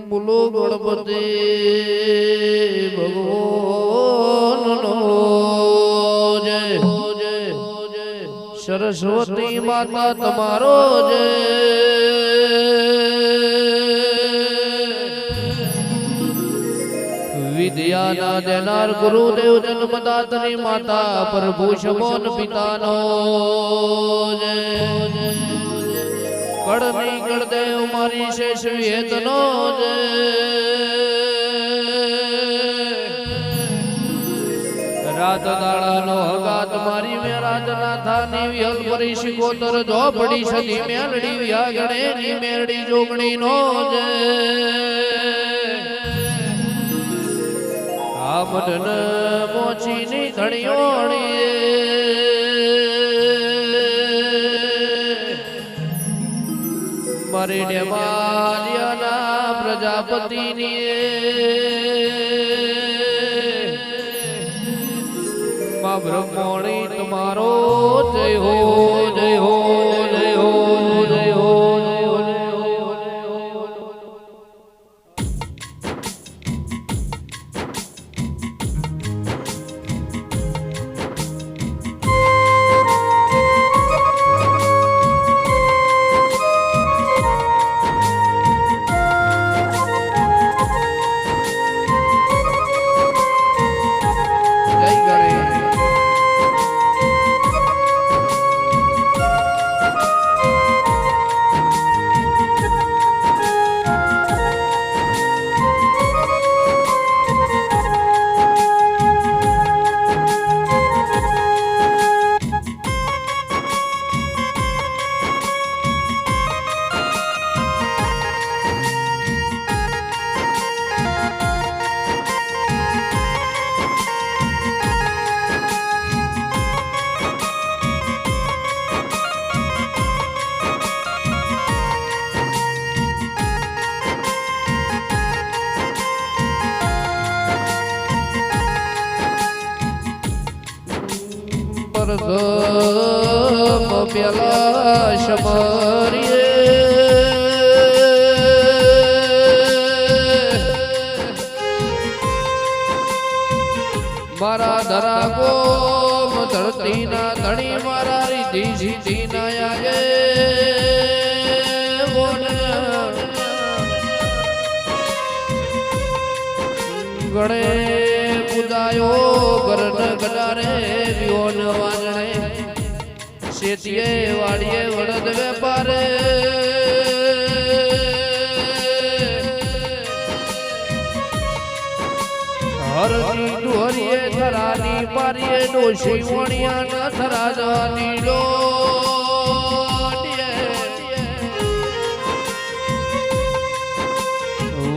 બોલો ગણપતિ ભગવાનનો જય સરસ્વતી માતા તમારો જય વિદ્યાના દેનાર ગુરુદેવ જન્મદાતની માતા પ્રભુ શમોન પિતાનો જય કળની કળદેવ મારી શેષ વેદનો જય રાત દાડાનો હગાત મારી મે રાજનાથાની વિહલ પરી શિકોતર ઝોપડી સદી મેલડી વ્યાગણેની મેરડી જોગણી નો જય આમડન મોચીની ધણીઓણી મારી ડેમાલિયાના પ્રજાપતિની માં બ્રહ્મણી તમારો જય હો જય હો જય હો જય હો પ્રથમ પેલા શમરીએ મારા ધરા ગોમ ધરતી ના ધણી મારા રીધિ સીધી ના આગે ગણે પુદાયો ગરન ગડારે વિહોન વાજણે શેતીએ વાડીએ વડદ વેપારે હરજી ડુહરીએ થરાની પારીએ ડોશી વણિયા ના થરા જવાની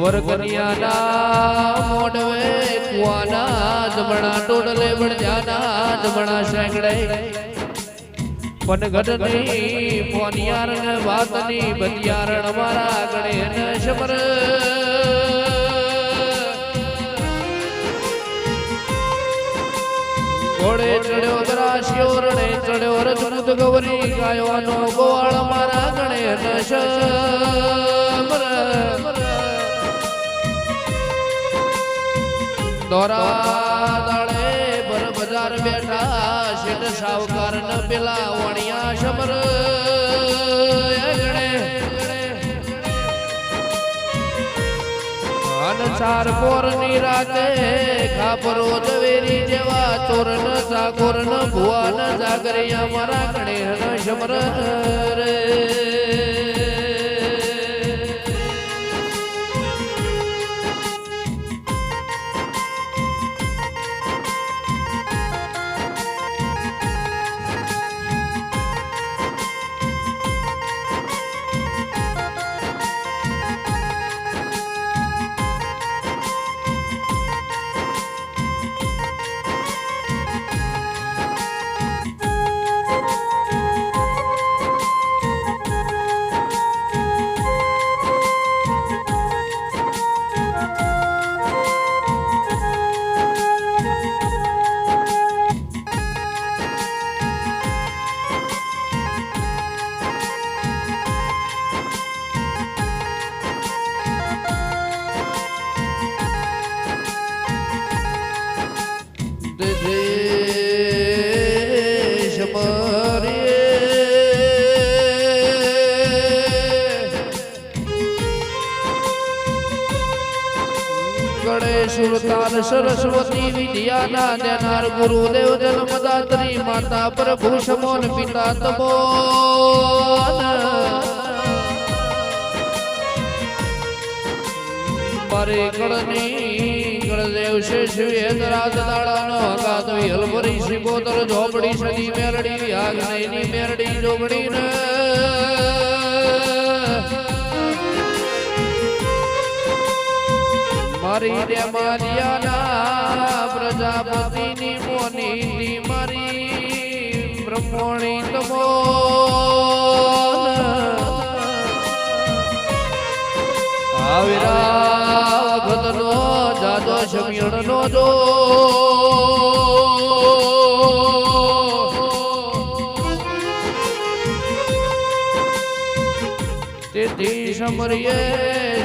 વરકનિયાના મોડવે કુવાના જમણા ટોડલે વણજાના જમણા સેંગડે પનગઢની પોનિયારણ વાતની બતિયારણ મારા ગણેન શમર ઘોડે ચડ્યો દ્રાસ્યો રણે ચડ્યો રજપૂત ગૌરી ગાયવાનો ગોવાળ મારા ગણેન શમર દોરા દાડે બર બજાર બેઠા શેઠ સાવકાર ન પેલા વણિયા શમર ચાર પોર ની રાતે ખાપરો ઝવેરી જેવા ચોર ન સાગોર ન ભુવા ન જાગરિયા મારા ગણે ન શમર રે સુરતાલ સરસ્વતી વિદ્યાના દેનાર ગુરુદેવ જન્મદાત્રી માતા પ્રભુ સમોન પિતા તમોન મારે કળની કળદેવ શેષ વેદ રાત દાડાનો હગાત વિહલ ભરી શ્રીકોતર ઝોપડી સદી મેરડી વ્યાગનયની મેરડી જોગણી ને મારી દેમાલિયાના પ્રજાપતિની મોની મારી બ્રહ્મણી તમો આવિરા ભગતનો જાદો સમિયણનો જો તેથી સમરીએ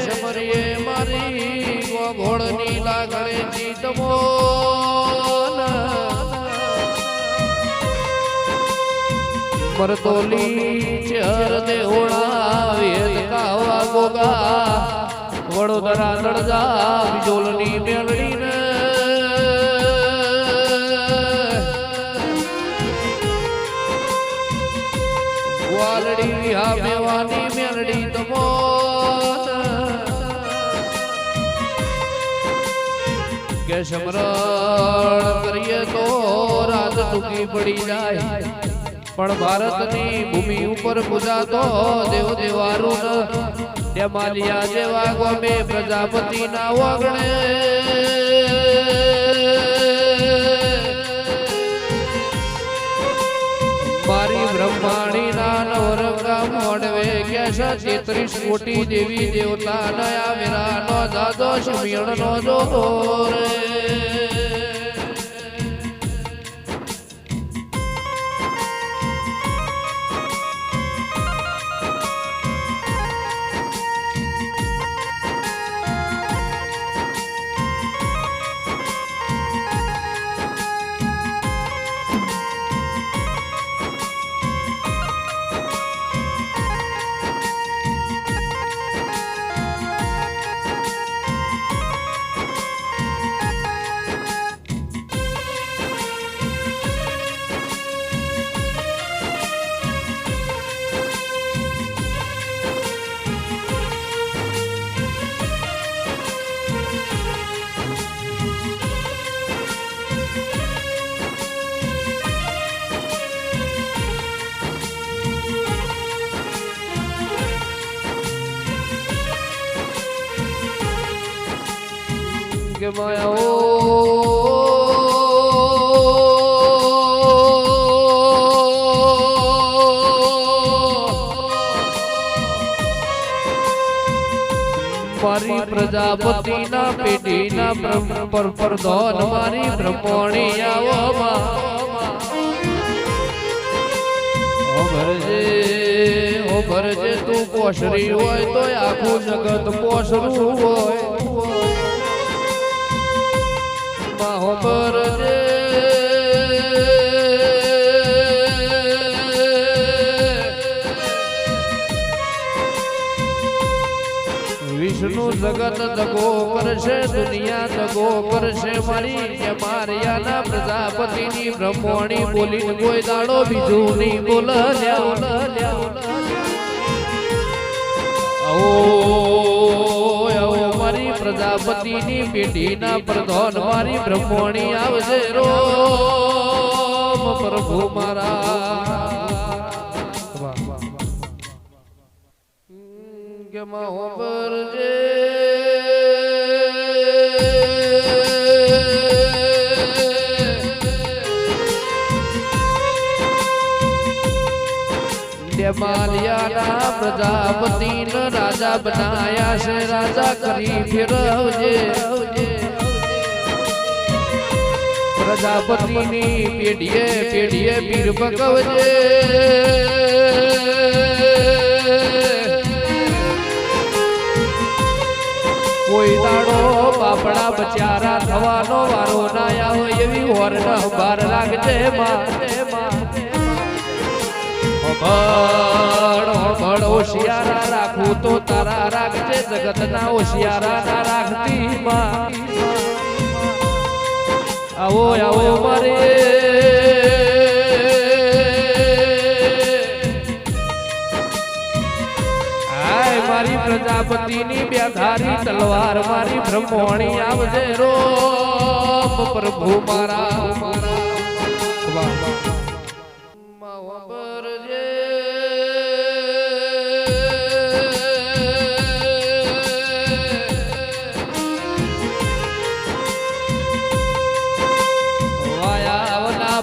સમરીએ મારી ઘોડની લાગણે ચીતમો મરતોલી ચર દેવોણા વેદ કાવા ગોગા વડોદરા નડજા વિજોલની મેળડીને વાલડી વિહા મેવાની મેળડી તમો કે સમરણ કરીએ તો રાત ટૂંકી પડી જાય પણ ભારતની ભૂમિ ઉપર પૂજાતો દેવ દેવારું દેમાલિયા જેવા ગોમે પ્રજાપતિ ના વગણે મારી બ્રહ્માણી ના નવરંગા મોડવે કે 33 કોટી દેવી દેવતા નયા વિરા નો દાદો શમિયણ નો જોર કે માયા મારી પ્રજાપતિના પેઢીના પ્રધાન મારી બ્રહ્મણી આવો ભરજે તું પોસરી હોય તો આખું જગત પોસરું હોય ભરજે વિષ્ણુ જગત દગો કરશે દુનિયા દગો કરશે મારી મારિયાના પ્રજાપતિની બ્રહ્મણી બોલીને કોઈ દાડો બીજું નહીં બોલ મારી પ્રજાપતિની પેઢીના પ્રધાન મારી બ્રહ્મણી આવજે રો પ્રભુ મારા કે મહોબરજે દેમાલિયાના પ્રજાપતિને રાજા બનાયા છે રાજા કરી ફેરવજે પ્રજાપતિની પેઢીએ પેઢીએ પીર પકવજે કોઈ દાડો બાપડા બચારા થવાનો વારો ના આવે એવી હોર્ન બાર લાગજે માં હોશિયારા રાખું તો તારા રાખજે જગત ના હોશિયારા ના રાખતી માં આવો આવો મારે હાય મારી પ્રજાપતિની બે ધારી તલવાર મારી બ્રહ્મણી આવજે રોમ પ્રભુ મારા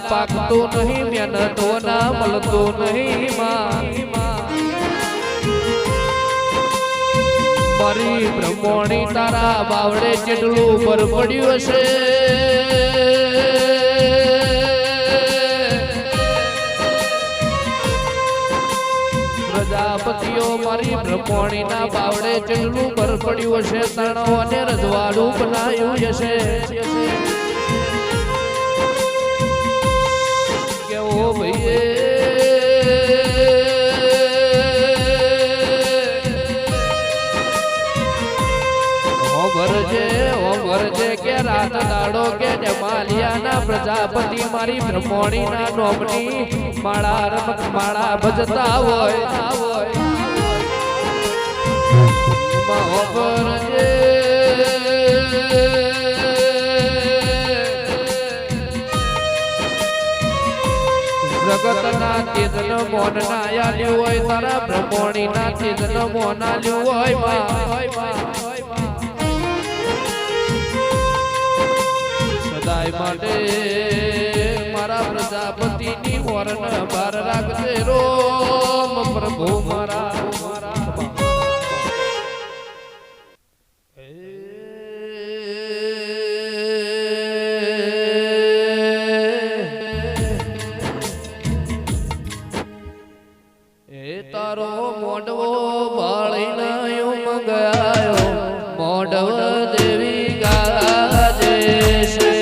પાકતો નહીં મહેનતો ના મળતો નહીં મારી બ્રહ્મણી તારા બાવડે જેટલું પર પડ્યું હશે પ્રજાપતિઓ મારી બ્રહ્મણી ના બાવડે જેટલું પર પડ્યું હશે તણો અને રજવાડું બનાવ્યું હશે ઓ ભઈએ ભરજે કે રાત દાડો કે જમાલિયાના પ્રજાપતિ મારી બ્રહ્મણી ના નોમની માળા રમત માળા ભજતા હોય ભરજે જગતના તેજન મોન ના આલ્યું હોય તારા બ્રહ્મણી ના તેજન મોન આલ્યું હોય સદાય માટે મારા પ્રજાપતિની ઓરન બાર રાખજે રોમ પ્રભુ મારા તારો મોડવો બાળીનાયો મંગાયો મોડવ દેવી ગાજે છે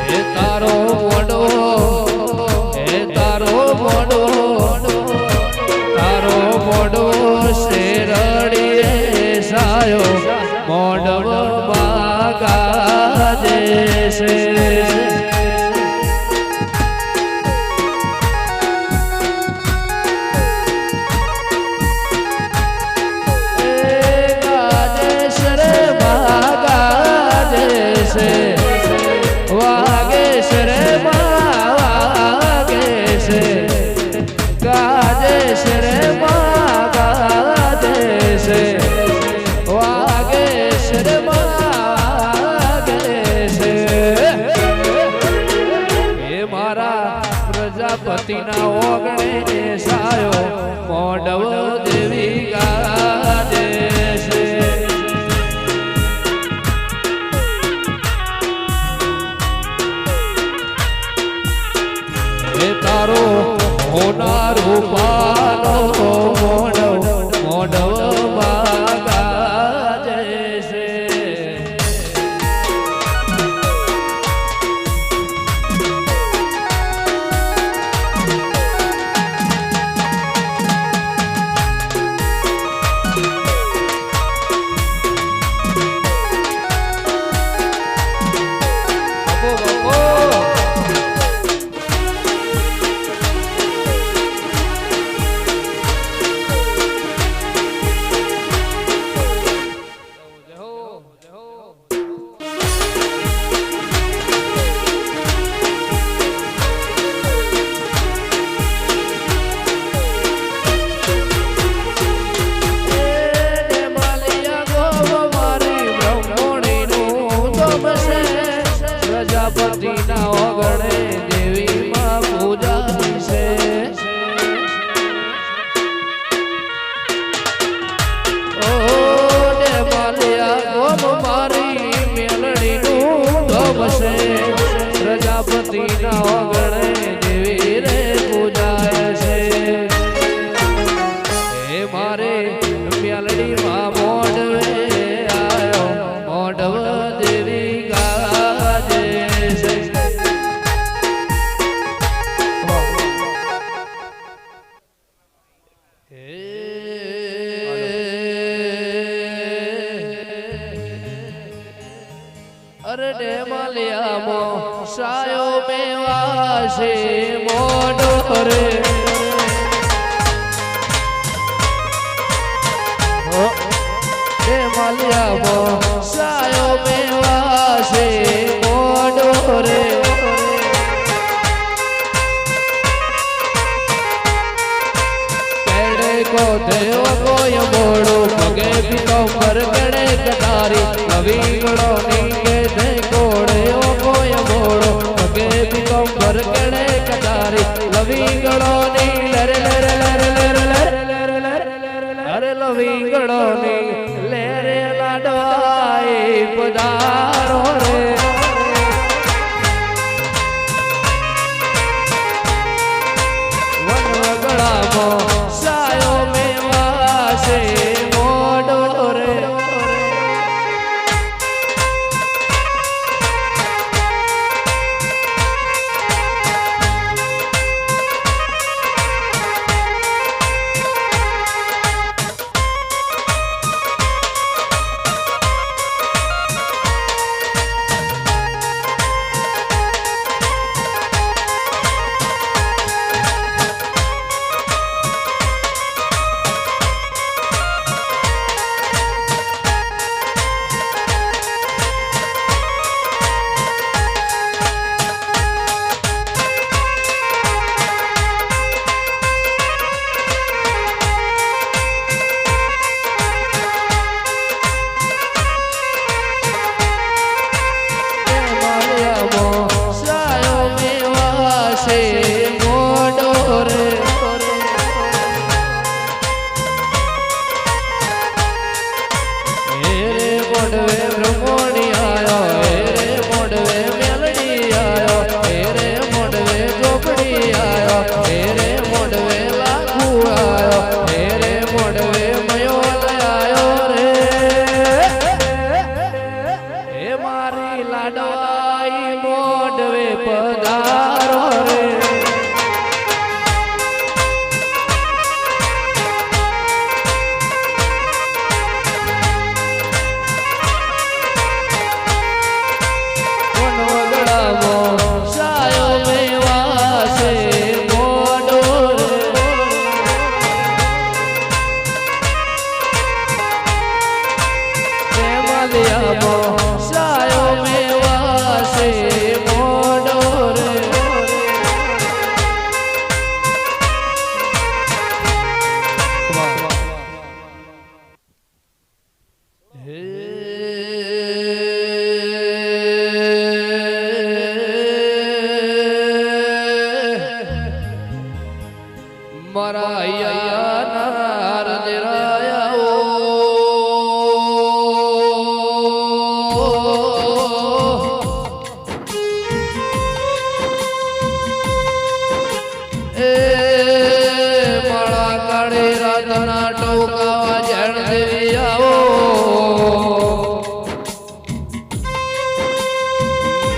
હે તારો મોડવો શેરડીએ સાયો મોડવ ગાજે છે પ્રજાપતિના ઓગણે સાયો મોડવ દેવી ગાજે છે તારો હોનારો પાનો મોડવ ગાજે છે પ્રજાપતિના ઓગણે દેવી માં પૂજા છે ઓ ને માલિયા ગોમ મારી મેલડી નું ગમ છે પ્રજાપતિના ઓગણે દેવી રે પૂજા છે હે મારે મેલડી માં મોડવે આયો મોડવ દેવી ગાજે છે માલ્યામાં સાયો મેવાશે મોઢો રે માલ્યામાં સાયો મેવાશે મોઢો રે को देव कोय मोड़ो पगे पितंबर केड़े कटारी लवीगड़ो नीके दे कोड़े ओ कोय मोड़ो पगे पितंबर केड़े कटारी लवीगड़ो नी लरे लरे लरे लरे लरे अरे लवीगड़ो नी लेरे लाडवाए पधारो रे वन वगड़ा मो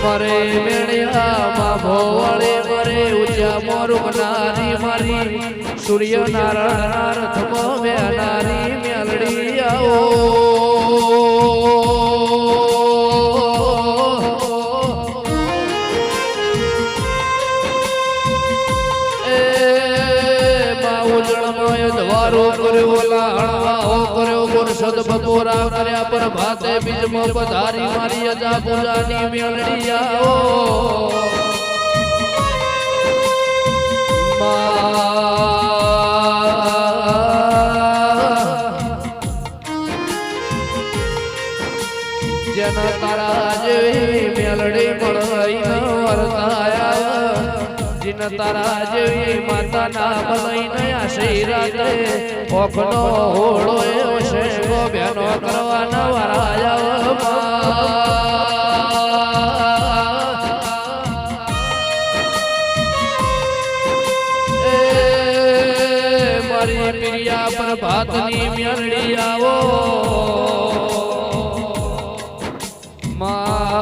मरे मेड़िया माभो वाले मरे ऊंचा मोरू नारी मारी सूर्य नारायण नारथ में नारी म्यालड़ी आओ सद बपोरा कर्या पर भाते बीज में पधारी मारी अजा पूजानी मेलड़ी आओ जन तारा जेवी मेलड़ी मळई न वरताया जिन तारा जेवी माता ना भलई न आशीर्वाद ओखनो होळो ए ब्यानो करवाना वराया मारी प्रिया पर भातनी म्यालड़ी आवो माया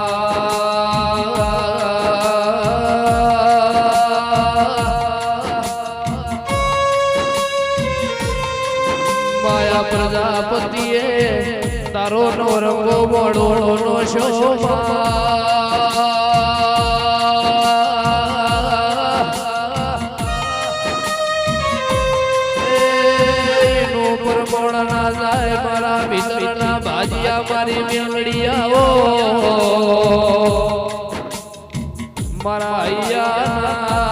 प्रजापतिए तारो नो रंगो बड़ो नो शोभा અલ્યા મારી મેલડી આવો મારા અહીંયા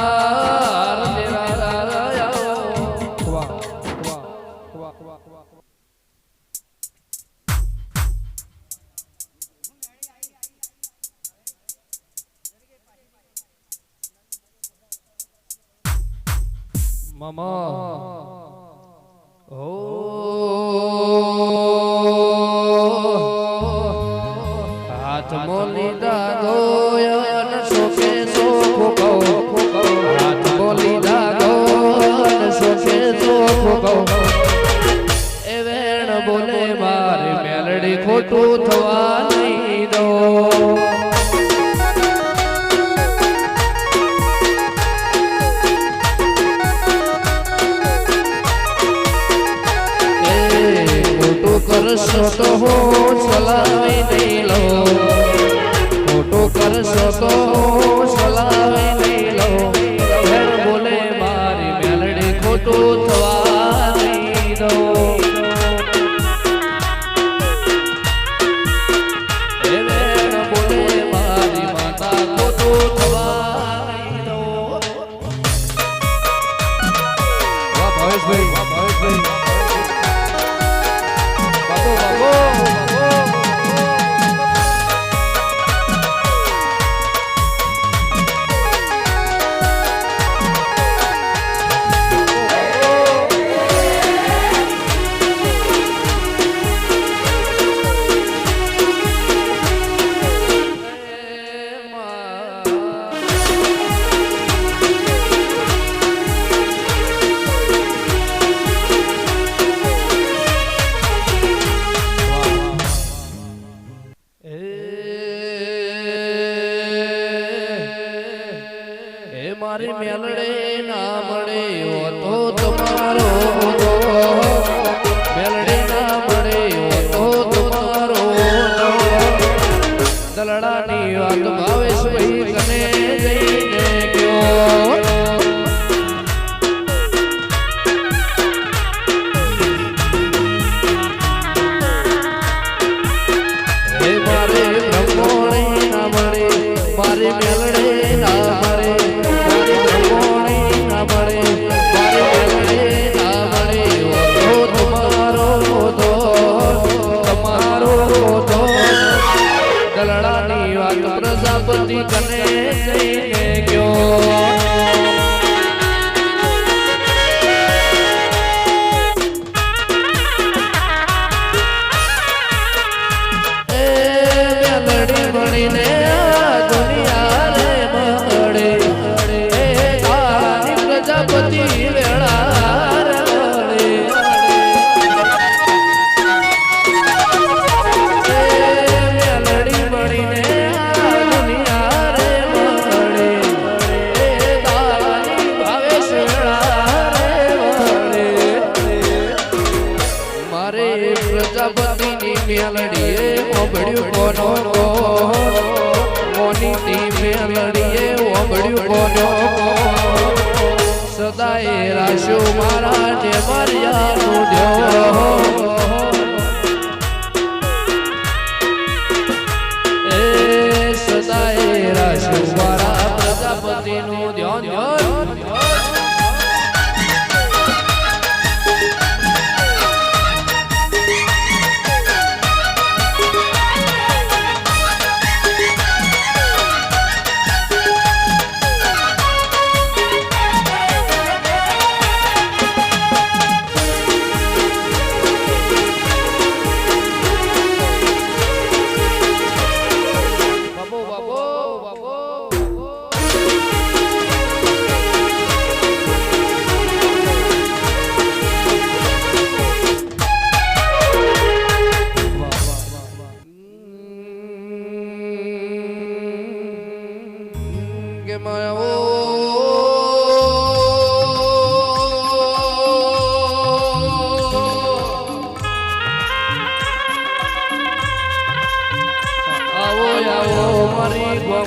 મામા હાથ મોલી દાદો સોકે સોખો કહો હાથ મોલી દાદો સોકે સોખો કહો એ વેણ બોલે મારે મેલડી ખોટું થવા નહીં દો કરશો તો હો સલાવી નહીં લો ખોટો કરશો તો સલાવી નહીં લો ઘર બોલે મારી મેલડી ખોટું થવા નહીં દો એ વેણ બોલે મારી માતા ખોટું થવા નહીં દો વાહ ભાવેશભાઈ વાહ ભાવેશભાઈ મારી મેલડે ના મળે તો તમારો મેલડે ના મળે તો તમારો દલડાની વાત ભાવેશ ભાઈ કને જઈને ગયો હે મારે બ્રહ્મોણી ના મળે મારી મેલડે ના મળે દલડાની વાત પ્રજાપતિ કને જઈને ગયો એ મેલડી મળીને દુનિયા રે મળે એ તારી પ્રજાપતિ વેળા રે મળે પ્રજાપતિની મેલડીએ ઓબડ્યું કોનો મોનીની મેલડીએ ઓબડ્યું કોનો સદાય રાશો મારા ને મારિયાનું ધ્યો એ સદાય રાશો મારા પ્રજાપતિનું ધ્યાન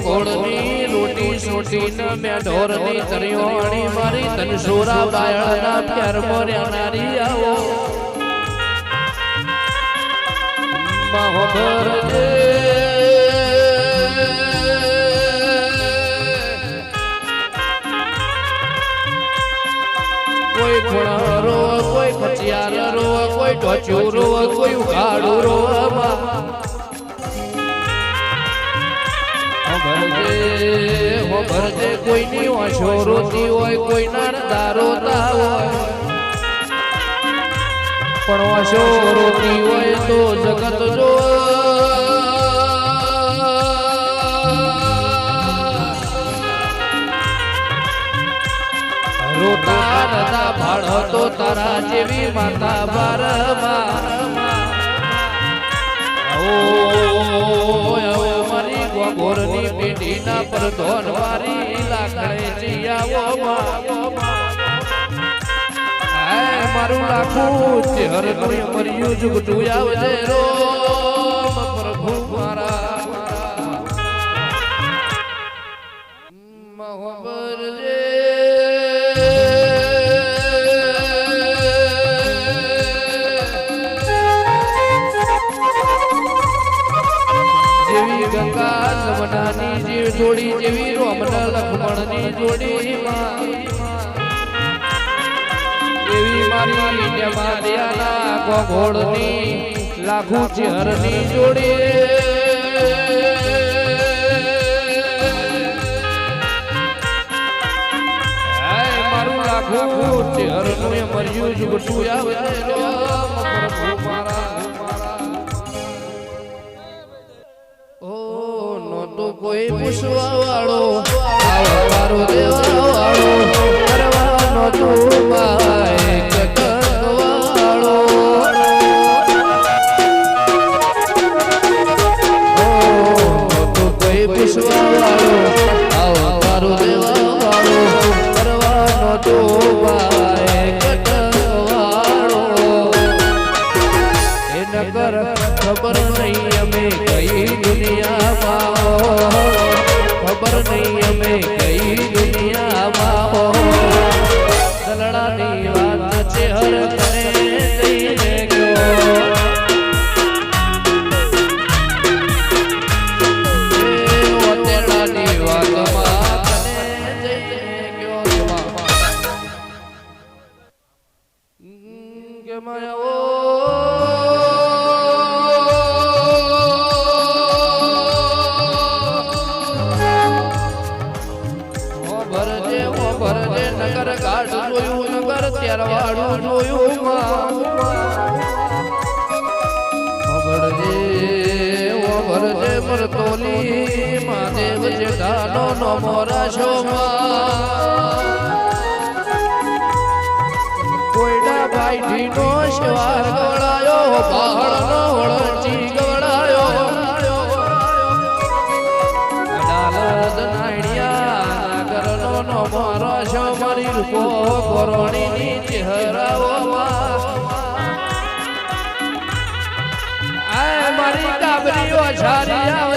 ઘોડની રોટી સોટીને મેં ઢોરની તરિયોણી મારી તનસોરા બાયળના પ્યાર મોર્યા નારી આવો ખબર છે કોઈ ખોણરો કોઈ ખચિયારો કોઈ ઢોચુરો કોઈ ઉઘાડુરો ખબર છે કોઈની ઓછો રોતી હોય કોઈના દારોતા હોય પણ ઓછો રોતી હોય તો જગત જો રોતા નતા ભાડો તો તારા જેવી માતા બારમાં મારી ગોગોરની પેઢીના પરધોન મારી લાકડે જીયાવો મારું લાખું ચહેર મર્યું જુગટું આવજે રો પ્રભુ મારા મહોબર જે જેવી ગંગા જમનાની જીવ જોડી જેવી રોમના લક્ષ્મણની જોડી એવી મારી મારિયાના ગોગોળની લાખુ ચહેરની જોડી મારું લાખું ચહેરનું મર્યું જુગટું આવે કોઈ પૂછવા વાળો તારો દેવા વાળો કરવાનો તું માય વાળો તું કોઈ પૂછવા વાળો તારો દેવા વાળો કરવાનો તું માય વાળો એ નકર ખબર નહીં અમે કઈ દુનિયામાં ખબર નહીં અમે કઈ દુનિયામાં દલડાની વાત છે હર તને જઈને ગયો ઓતેડાની વાતમાં તને જઈને ગયો કે માયા નગર ગાઢ જોયું નગર ત્યારવાડું જોયું ભરજે મરતોલી મહાદેવ જેઠાનો નમો રાશો કોઈના ભાઈ નો શિવાર ગવડાયો પહાડ નો વળંચી ગવડાયો અડાલદ નાણિયા નગરનો નમો રાશો મારી રૂપો કોરોણીની ચહેરાઓ મારી કાબરીઓ છારી